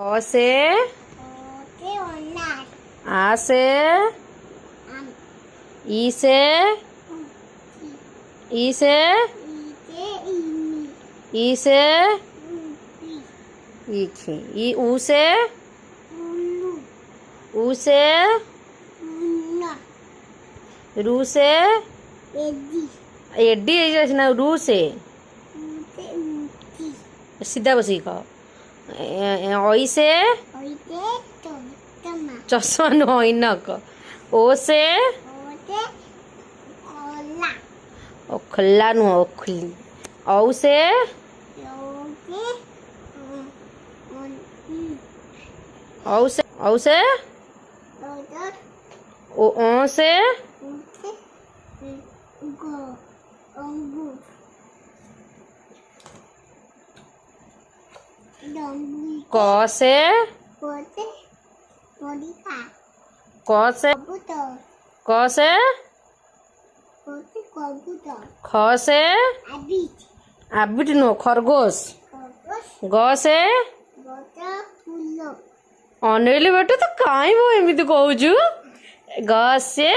अ से आ से ई से ई से ई से ईखी ई ऊ से रू से एडी ना रू से सीधा बसी कह ओई से चश्मा नो इनक ओ से ओखला नु ओखली औ से औ से ओ से क से क से क से ख से आबिट नो खरगोश ग से अनेली बेटे तो काई वो एमती कहूँ ग से